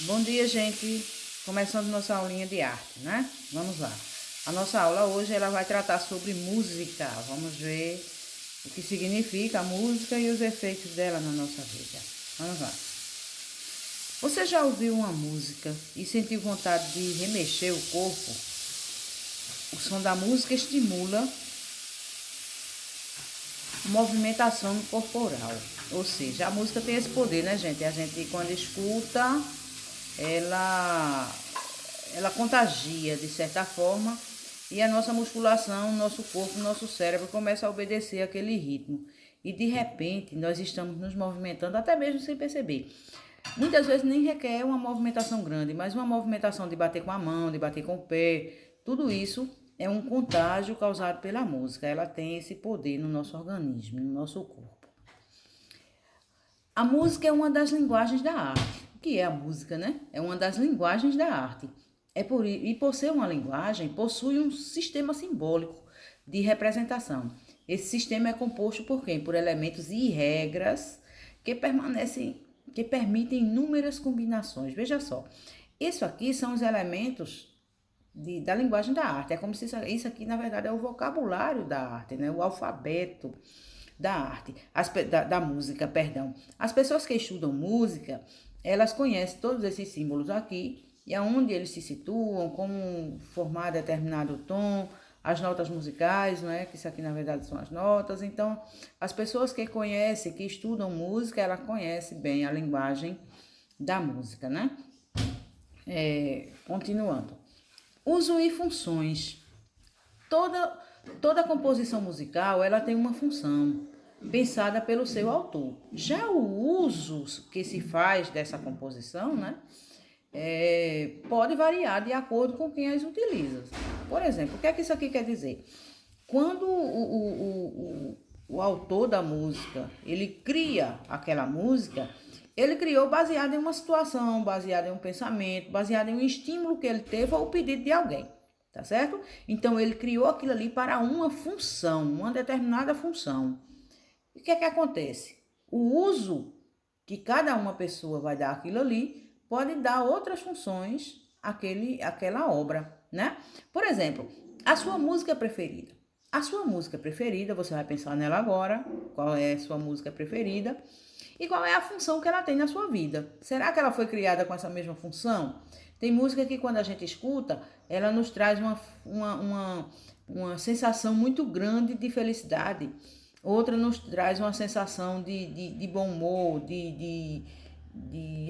Bom dia, gente. Começando nossa aulinha de arte, né? Vamos lá. A nossa aula hoje ela vai tratar sobre música. Vamos ver o que significa a música e os efeitos dela na nossa vida. Vamos lá. Você já ouviu uma música e sentiu vontade de remexer o corpo? O som da música estimula movimentação corporal. Ou seja, a música tem esse poder, né, gente? A gente, quando escuta, ela ela contagia de certa forma e a nossa musculação, nosso corpo, nosso cérebro começa a obedecer aquele ritmo. E de repente nós estamos nos movimentando até mesmo sem perceber. Muitas vezes nem requer uma movimentação grande, mas uma movimentação de bater com a mão, de bater com o pé, tudo isso é um contágio causado pela música. Ela tem esse poder no nosso organismo, no nosso corpo. A música é uma das linguagens da arte. O que é a música, né? É uma das linguagens da arte. E por ser uma linguagem, possui um sistema simbólico de representação. Esse sistema é composto por quem? Por elementos e regras que permitem inúmeras combinações. Veja só, isso aqui são os elementos da linguagem da arte. É como se isso aqui, na verdade, é o vocabulário da arte, né? O alfabeto da arte, da música, perdão. As pessoas que estudam música, elas conhecem todos esses símbolos aqui e aonde eles se situam, como formar determinado tom, as notas musicais, não é? Que isso aqui na verdade são as notas. Então, as pessoas que conhecem, que estudam música, ela conhece bem a linguagem da música, né? Continuando. Uso e funções. Toda composição musical ela tem uma função pensada pelo seu autor. Já o uso que se faz dessa composição, né, pode variar de acordo com quem as utiliza. Por exemplo, o que é que isso aqui quer dizer? Quando o autor da música ele cria aquela música, ele criou baseado em uma situação, baseado em um pensamento, baseado em um estímulo que ele teve ou pedido de alguém. Tá certo? Então ele criou aquilo ali para uma função, uma determinada função. E o que é que acontece? O uso que cada uma pessoa vai dar aquilo ali pode dar outras funções àquela obra, né? Por exemplo, a sua música preferida. A sua música preferida, você vai pensar nela agora, qual é a sua música preferida e qual é a função que ela tem na sua vida. Será que ela foi criada com essa mesma função? Tem música que quando a gente escuta, ela nos traz uma sensação muito grande de felicidade. Outra nos traz uma sensação de bom humor, de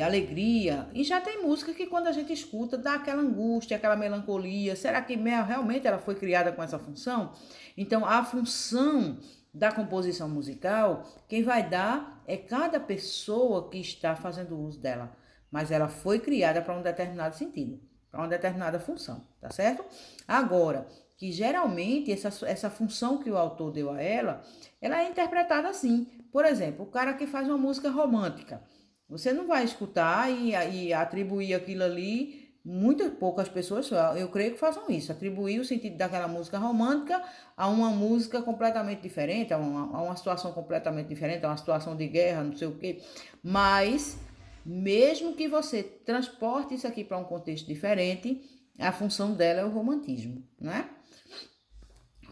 alegria. E já tem música que quando a gente escuta dá aquela angústia, aquela melancolia. Será que realmente ela foi criada com essa função? Então a função da composição musical, quem vai dar é cada pessoa que está fazendo uso dela. Mas ela foi criada para um determinado sentido, para uma determinada função, tá certo? Agora, que geralmente essa função que o autor deu a ela é interpretada assim. Por exemplo, o cara que faz uma música romântica, você não vai escutar e atribuir aquilo ali. Muitas poucas pessoas, eu creio que façam isso, atribuir o sentido daquela música romântica a uma música completamente diferente, a uma situação completamente diferente, a uma situação de guerra, não sei o quê. Mas, mesmo que você transporte isso aqui para um contexto diferente, a função dela é o romantismo, né?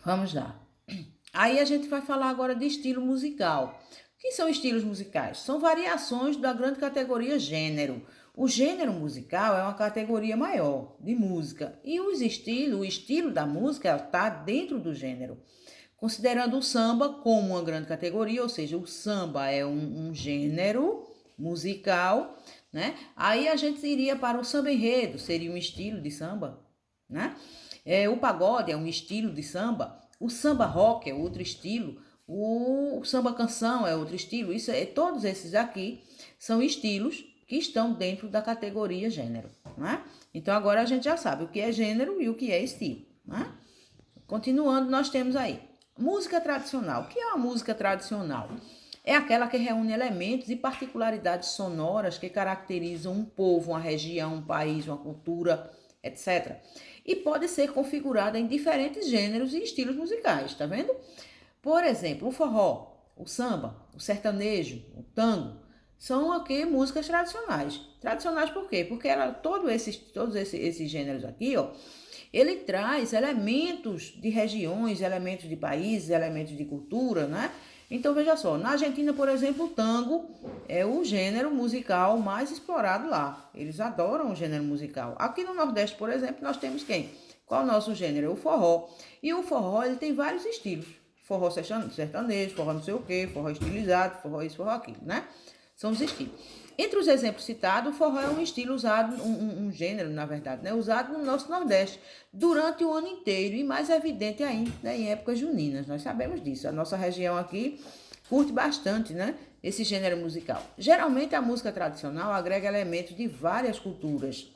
Vamos lá. Aí a gente vai falar agora de estilo musical. O que são estilos musicais? São variações da grande categoria gênero. O gênero musical é uma categoria maior de música e o estilo da música está dentro do gênero. Considerando o samba como uma grande categoria, ou seja, o samba é um gênero musical, né? Aí a gente iria para o samba enredo, seria um estilo de samba, né? O pagode é um estilo de samba, o samba rock é outro estilo, o samba canção é outro estilo. Todos esses aqui são estilos que estão dentro da categoria gênero, né? Então agora a gente já sabe o que é gênero e o que é estilo, né? Continuando, nós temos aí música tradicional. O que é uma música tradicional? É aquela que reúne elementos e particularidades sonoras que caracterizam um povo, uma região, um país, uma cultura, etc. E pode ser configurada em diferentes gêneros e estilos musicais, tá vendo? Por exemplo, o forró, o samba, o sertanejo, o tango, são aqui músicas tradicionais. Tradicionais por quê? Porque todos esses gêneros aqui, ó, ele traz elementos de regiões, elementos de países, elementos de cultura, né? Então, veja só, na Argentina, por exemplo, o tango é o gênero musical mais explorado lá. Eles adoram o gênero musical. Aqui no Nordeste, por exemplo, nós temos quem? Qual é o nosso gênero? O forró. E o forró, ele tem vários estilos. Forró sertanejo, forró não sei o quê, forró estilizado, forró isso, forró aquilo, né? São os estilos. Entre os exemplos citados, o forró é um estilo usado, um gênero, na verdade, né? Usado no nosso Nordeste durante o ano inteiro e mais evidente ainda, né, em épocas juninas. Nós sabemos disso. A nossa região aqui curte bastante, né, esse gênero musical. Geralmente a música tradicional agrega elementos de várias culturas,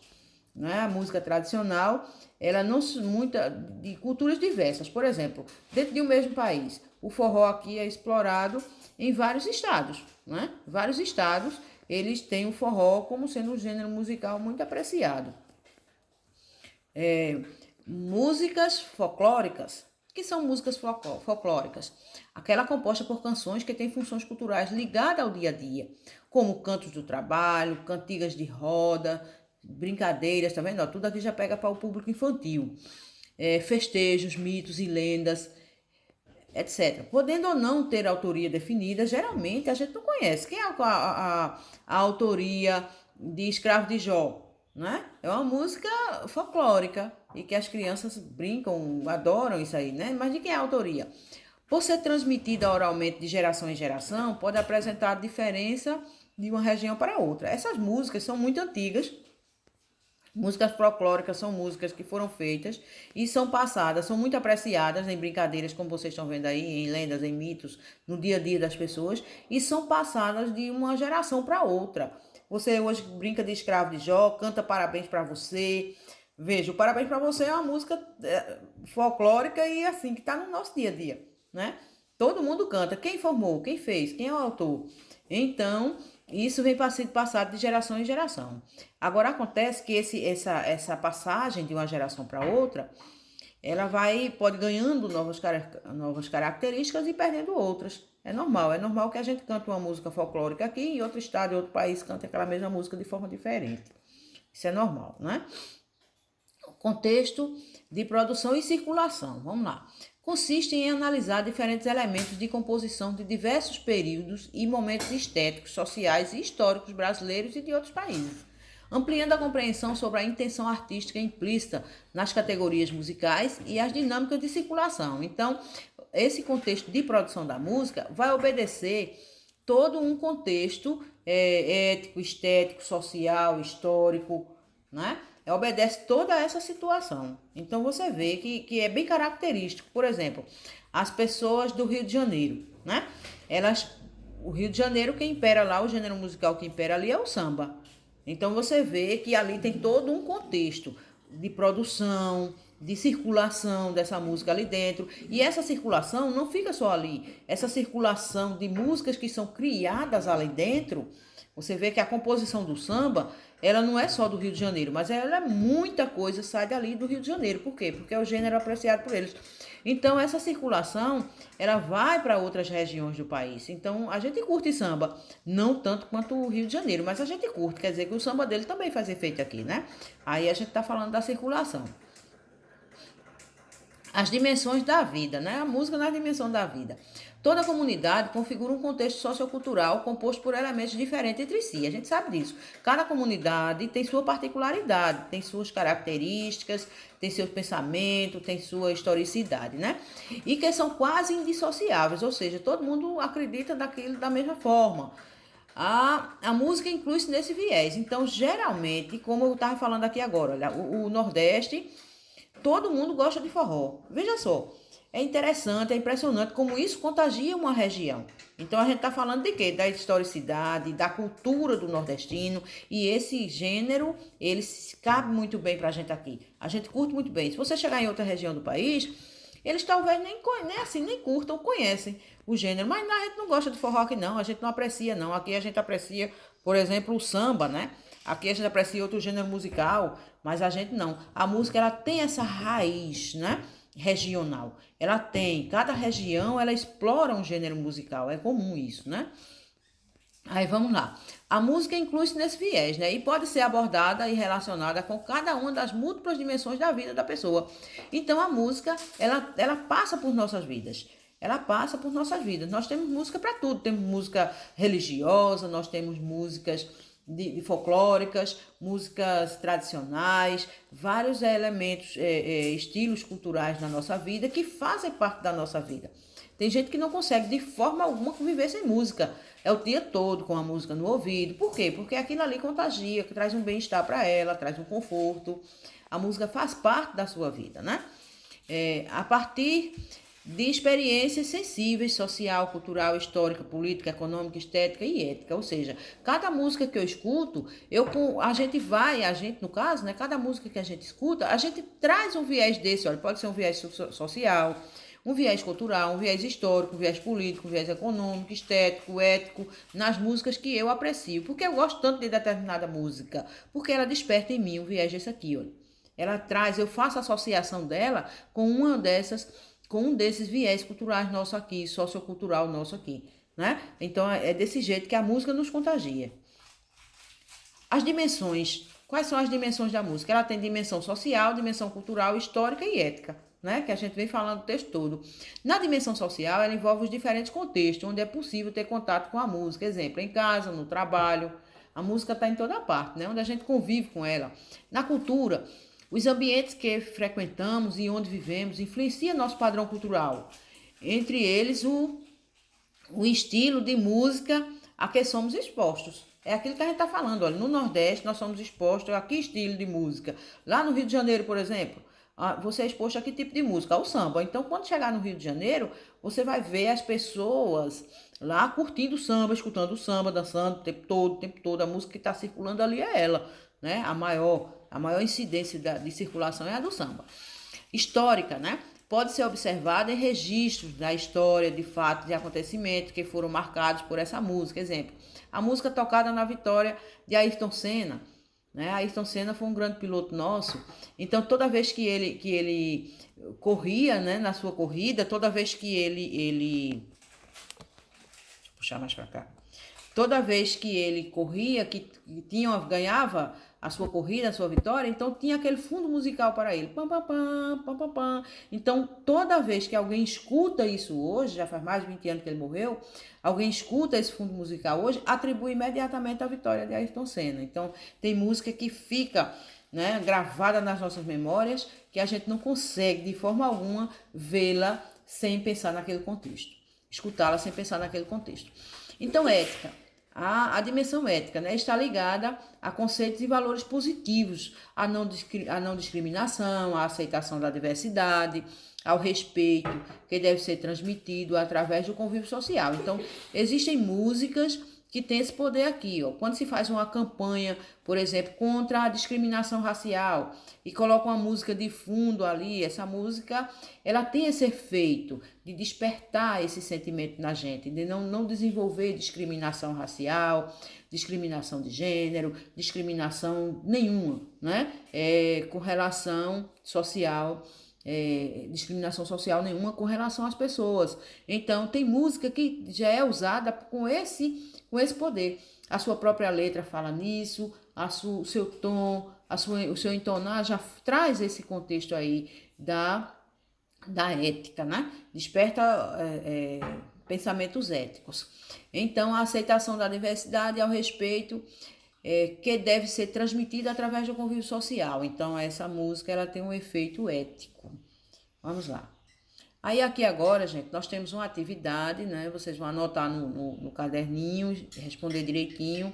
né? A música tradicional, ela não muita de culturas diversas. Por exemplo, dentro de um mesmo país, o forró aqui é explorado em vários estados, né? Vários estados, eles têm o forró como sendo um gênero musical muito apreciado. Músicas folclóricas. O que são músicas folclóricas? Aquela composta por canções que têm funções culturais ligadas ao dia a dia, como cantos do trabalho, cantigas de roda, brincadeiras, tá vendo? Tudo aqui já pega para o público infantil. Festejos, mitos e lendas, etc. Podendo ou não ter autoria definida, geralmente a gente não conhece. Quem é a autoria de Escravo de Jó? Né? É uma música folclórica e que as crianças brincam, adoram isso aí, né? Mas de quem é a autoria? Por ser transmitida oralmente de geração em geração, pode apresentar diferença de uma região para outra. Essas músicas são muito antigas. Músicas folclóricas são músicas que foram feitas e são passadas, são muito apreciadas em brincadeiras, como vocês estão vendo aí, em lendas, em mitos, no dia a dia das pessoas, e são passadas de uma geração para outra. Você hoje brinca de Escravo de Jó, canta parabéns para você. Veja, o parabéns para você é uma música folclórica e assim, que está no nosso dia a dia, né? Todo mundo canta. Quem formou? Quem fez? Quem é o autor? Então, isso vem sendo passado de geração em geração. Agora, acontece que essa passagem de uma geração para outra, ela pode ganhando novas características e perdendo outras. É normal que a gente cante uma música folclórica aqui e em outro estado, em outro país, cante aquela mesma música de forma diferente. Isso é normal, né? Contexto de produção e circulação. Vamos lá. Consiste em analisar diferentes elementos de composição de diversos períodos e momentos estéticos, sociais e históricos brasileiros e de outros países, ampliando a compreensão sobre a intenção artística implícita nas categorias musicais e as dinâmicas de circulação. Então, esse contexto de produção da música vai obedecer todo um contexto ético, estético, social, histórico, né? Obedece toda essa situação. Então você vê que é bem característico. Por exemplo, as pessoas do Rio de Janeiro, né? O Rio de Janeiro, quem impera lá, o gênero musical que impera ali é o samba. Então você vê que ali tem todo um contexto de produção, de circulação dessa música ali dentro. E essa circulação não fica só ali. Essa circulação de músicas que são criadas ali dentro, você vê que a composição do samba, ela não é só do Rio de Janeiro, mas ela é muita coisa, sai dali do Rio de Janeiro. Por quê? Porque é o gênero apreciado por eles. Então, essa circulação, ela vai para outras regiões do país. Então, a gente curte samba, não tanto quanto o Rio de Janeiro, mas a gente curte, quer dizer que o samba dele também faz efeito aqui, né? Aí a gente está falando da circulação. As dimensões da vida, né? A música na dimensão da vida. Toda comunidade configura um contexto sociocultural composto por elementos diferentes entre si. A gente sabe disso. Cada comunidade tem sua particularidade, tem suas características, tem seu pensamento, tem sua historicidade, né? E que são quase indissociáveis, ou seja, todo mundo acredita daquilo da mesma forma. A música inclui-se nesse viés. Então, geralmente, como eu estava falando aqui agora, olha, o Nordeste, todo mundo gosta de forró. Veja só. É interessante, é impressionante como isso contagia uma região. Então a gente está falando de quê? Da historicidade, da cultura do nordestino. E esse gênero, ele cabe muito bem para a gente aqui. A gente curte muito bem. Se você chegar em outra região do país, eles talvez nem curtam ou conhecem o gênero. Mas a gente não gosta de forró aqui não, a gente não aprecia não. Aqui a gente aprecia, por exemplo, o samba, né? Aqui a gente aprecia outro gênero musical, mas a gente não. A música, ela tem essa raiz, né? Regional. Ela tem, cada região ela explora um gênero musical, é comum isso, né? Aí vamos lá. A música inclui-se nesse viés, né? E pode ser abordada e relacionada com cada uma das múltiplas dimensões da vida da pessoa. Então a música, ela passa por nossas vidas. Ela passa por nossas vidas. Nós temos música para tudo. Temos música religiosa, nós temos músicas de folclóricas, músicas tradicionais, vários elementos, estilos culturais na nossa vida que fazem parte da nossa vida. Tem gente que não consegue de forma alguma conviver sem música. É o dia todo com a música no ouvido. Por quê? Porque aquilo ali contagia, que traz um bem-estar para ela, traz um conforto. A música faz parte da sua vida, né? A partir de experiências sensíveis, social, cultural, histórica, política, econômica, estética e ética. Ou seja, cada música que eu escuto, a gente no caso, né? Cada música que a gente escuta, a gente traz um viés desse, olha, pode ser um viés social, um viés cultural, um viés histórico, um viés político, um viés econômico, estético, ético, nas músicas que eu aprecio. Porque eu gosto tanto de determinada música, porque ela desperta em mim um viés desse aqui, olha. Ela traz, eu faço associação dela com com um desses viés culturais nosso aqui, sociocultural nosso aqui, né? Então é desse jeito que a música nos contagia. As dimensões. Quais são as dimensões da música? Ela tem dimensão social, dimensão cultural, histórica e ética, né? Que a gente vem falando o texto todo. Na dimensão social, ela envolve os diferentes contextos, onde é possível ter contato com a música. Exemplo, em casa, no trabalho. A música está em toda parte, né? Onde a gente convive com ela. Na cultura, os ambientes que frequentamos e onde vivemos influenciam nosso padrão cultural. Entre eles, o estilo de música a que somos expostos. É aquilo que a gente está falando, olha, no Nordeste nós somos expostos a que estilo de música. Lá no Rio de Janeiro, por exemplo, você é exposto a que tipo de música? Ao samba. Então, quando chegar no Rio de Janeiro, você vai ver as pessoas lá curtindo o samba, escutando o samba, dançando o tempo todo. A música que está circulando ali é ela, né? A maior incidência de circulação é a do samba. Histórica, né? Pode ser observada em registros da história, de fatos, de acontecimentos que foram marcados por essa música. Exemplo, a música tocada na vitória de Ayrton Senna, né? Ayrton Senna foi um grande piloto nosso, então toda vez que ele corria, né, na sua corrida, toda vez que deixa eu puxar mais para cá, toda vez que ele corria, ganhava a sua corrida, a sua vitória, então tinha aquele fundo musical para ele. Pam, pam, pam, pam, pam, pam. Então, toda vez que alguém escuta isso hoje, já faz mais de 20 anos que ele morreu, alguém escuta esse fundo musical hoje, atribui imediatamente a vitória de Ayrton Senna. Então, tem música que fica, né, gravada nas nossas memórias, que a gente não consegue, de forma alguma, vê-la sem pensar naquele contexto. Escutá-la sem pensar naquele contexto. Então, ética. A dimensão ética, né, está ligada a conceitos e valores positivos, a não discriminação, a aceitação da diversidade, ao respeito que deve ser transmitido através do convívio social. Então, existem músicas que têm esse poder aqui, ó. Quando se faz uma campanha, por exemplo, contra a discriminação racial e coloca uma música de fundo ali, essa música, ela tem esse efeito de despertar esse sentimento na gente, de não desenvolver discriminação racial, discriminação de gênero, discriminação nenhuma, né? Com relação social, discriminação social nenhuma com relação às pessoas. Então, tem música que já é usada com esse poder. A sua própria letra fala nisso, o seu tom, o seu entonar já traz esse contexto aí da ética, né? Desperta pensamentos éticos. Então, a aceitação da diversidade ao respeito que deve ser transmitida através do convívio social. Então, essa música ela tem um efeito ético. Vamos lá. Aí aqui agora, gente, nós temos uma atividade, né? Vocês vão anotar no caderninho, responder direitinho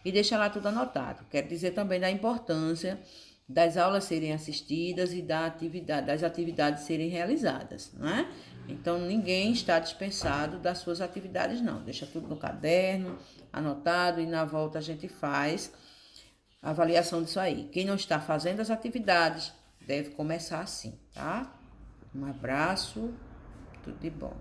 e deixar lá tudo anotado. Quero dizer também da importância das aulas serem assistidas e das atividades serem realizadas, né? Então, ninguém está dispensado das suas atividades, não. Deixa tudo no caderno, anotado, e na volta a gente faz a avaliação disso aí. Quem não está fazendo as atividades deve começar assim, tá? Um abraço, tudo de bom.